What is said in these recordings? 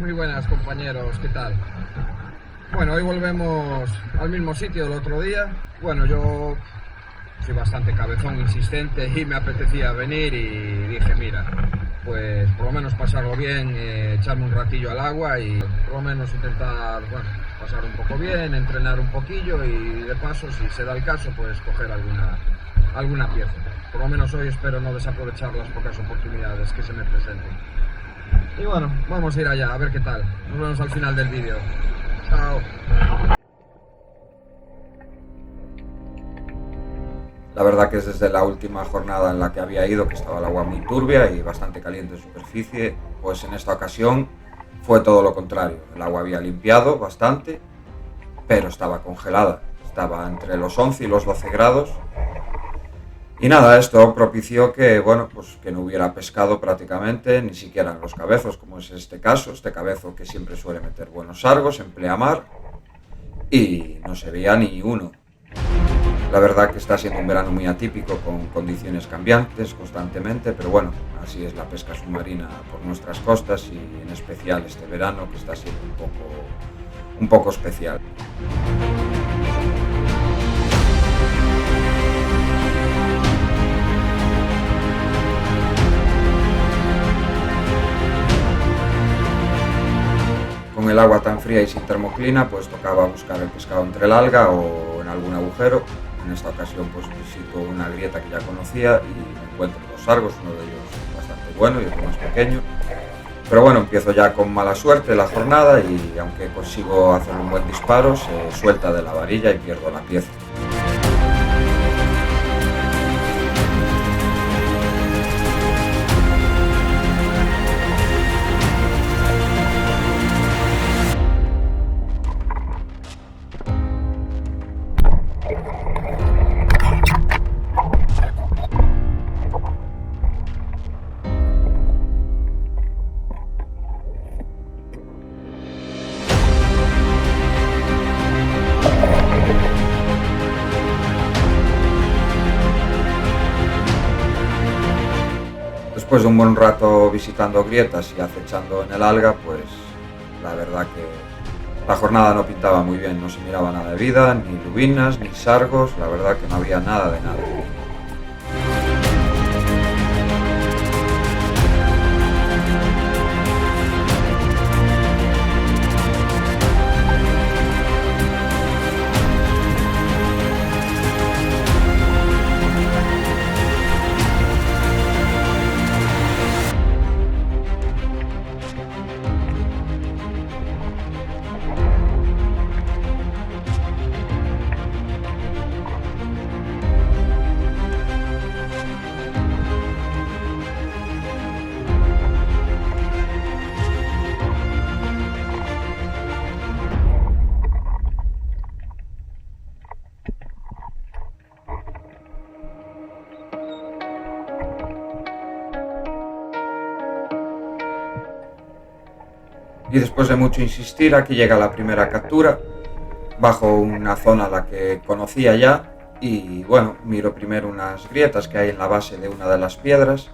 Muy buenas, compañeros, ¿qué tal? Bueno, hoy volvemos al mismo sitio del otro día. Bueno, yo soy bastante cabezón, insistente y me apetecía venir y dije, mira, pues por lo menos pasarlo bien, echarme un ratillo al agua y por lo menos intentar, bueno, pasar un poco bien, entrenar un poquillo y de paso, si se da el caso, pues coger alguna pieza. Por lo menos hoy espero no desaprovechar las pocas oportunidades que se me presenten. Y bueno, vamos a ir allá, a ver qué tal. Nos vemos al final del vídeo. Chao. La verdad que es desde la última jornada en la que había ido, que estaba el agua muy turbia y bastante caliente en superficie, pues en esta ocasión fue todo lo contrario. El agua había limpiado bastante, pero estaba congelada. Estaba entre los 11 y los 12 grados. Y nada, esto propició que, bueno, pues que no hubiera pescado prácticamente, ni siquiera en los cabezos, como es este caso, este cabezo que siempre suele meter buenos sargos en pleamar, y no se veía ni uno. La verdad que está siendo un verano muy atípico, con condiciones cambiantes constantemente, pero bueno, así es la pesca submarina por nuestras costas y en especial este verano, que está siendo un poco especial. Con el agua tan fría y sin termoclina, pues tocaba buscar el pescado entre el alga o en algún agujero. En esta ocasión pues visito una grieta que ya conocía y me encuentro dos sargos, uno de ellos bastante bueno y otro más pequeño. Pero bueno, empiezo ya con mala suerte la jornada y aunque consigo hacer un buen disparo, se suelta de la varilla y pierdo la pieza. Después de un buen rato visitando grietas y acechando en el alga, pues la verdad que la jornada no pintaba muy bien, no se miraba nada de vida, ni lubinas, ni sargos, la verdad que no había nada de nada. Y después de mucho insistir, aquí llega la primera captura, bajo una zona a la que conocía ya, y bueno, miro primero unas grietas que hay en la base de una de las piedras,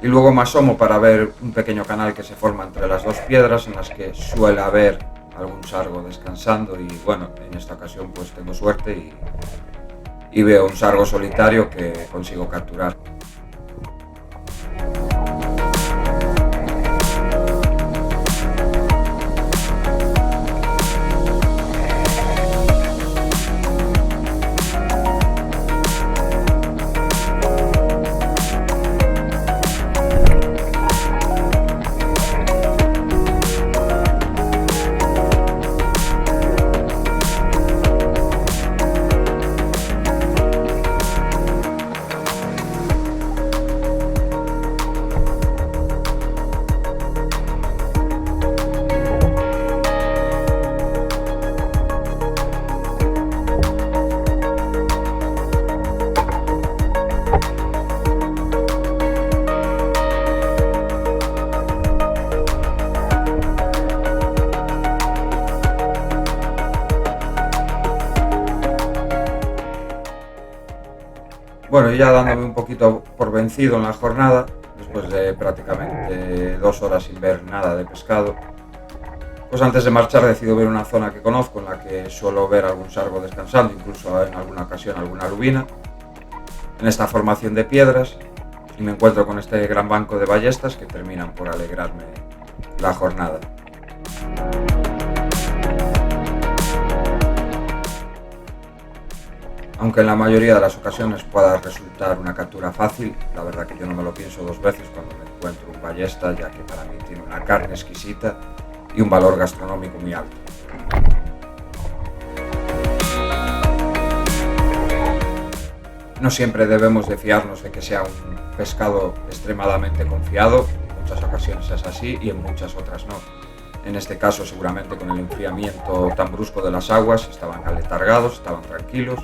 y luego me asomo para ver un pequeño canal que se forma entre las dos piedras, en las que suele haber algún sargo descansando, y bueno, en esta ocasión pues tengo suerte y veo un sargo solitario que consigo capturar. Bueno, ya dándome un poquito por vencido en la jornada, después de prácticamente 2 horas sin ver nada de pescado, Pues antes de marchar decido ver una zona que conozco, en la que suelo ver algún sargo descansando, incluso en alguna ocasión alguna lubina, en esta formación de piedras, y me encuentro con este gran banco de ballestas que terminan por alegrarme la jornada. Aunque en la mayoría de las ocasiones pueda resultar una captura fácil, la verdad que yo no me lo pienso dos veces cuando me encuentro un ballesta, ya que para mí tiene una carne exquisita y un valor gastronómico muy alto. No siempre debemos de fiarnos de que sea un pescado extremadamente confiado, en muchas ocasiones es así y en muchas otras no. En este caso, seguramente con el enfriamiento tan brusco de las aguas, estaban aletargados, estaban tranquilos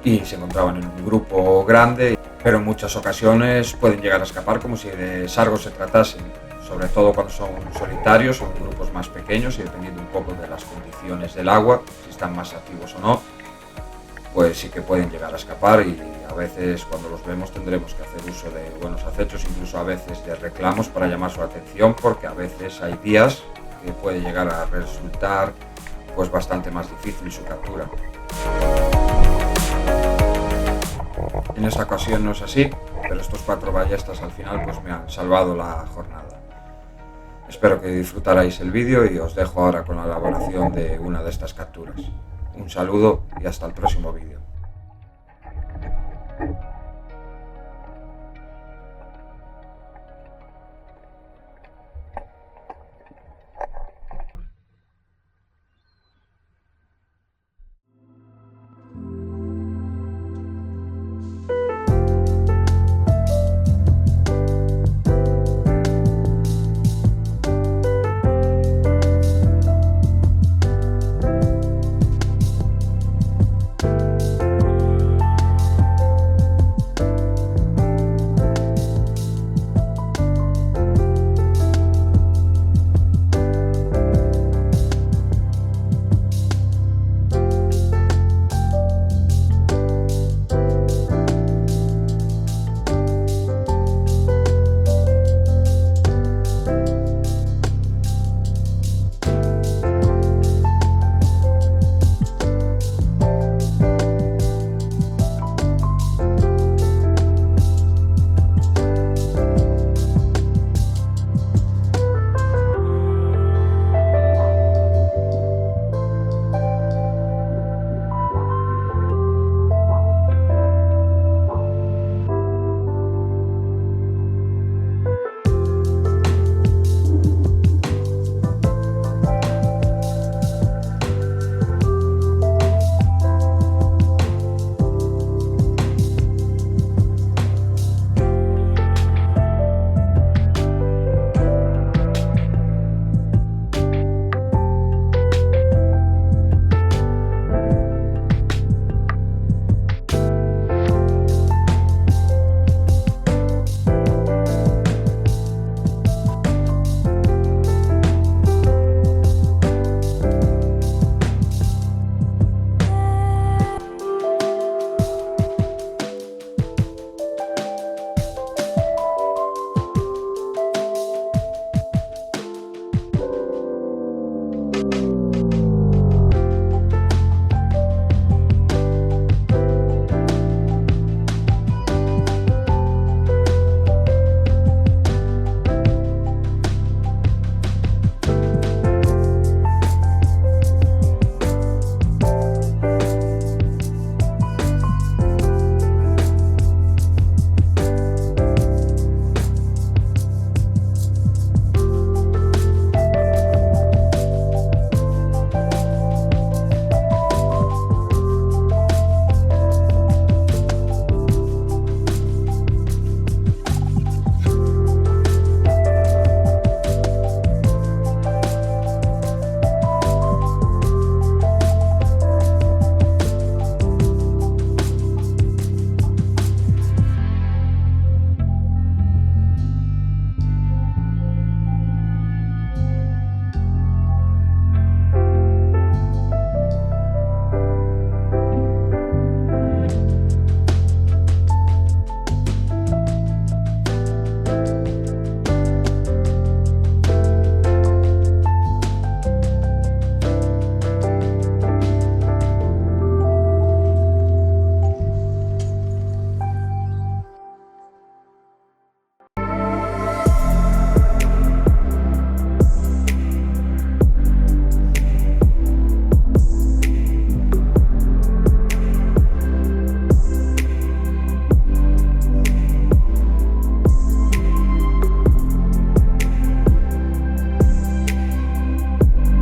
y se encontraban en un grupo grande, pero en muchas ocasiones pueden llegar a escapar como si de sargos se tratase, sobre todo cuando son solitarios o en grupos más pequeños y dependiendo un poco de las condiciones del agua, si están más activos o no, pues sí que pueden llegar a escapar y a veces cuando los vemos tendremos que hacer uso de buenos acechos, incluso a veces de reclamos para llamar su atención, porque a veces hay días que puede llegar a resultar pues bastante más difícil su captura. En esta ocasión no es así, pero estos 4 ballestas al final pues me han salvado la jornada. Espero que disfrutarais el vídeo y os dejo ahora con la elaboración de una de estas capturas. Un saludo y hasta el próximo vídeo.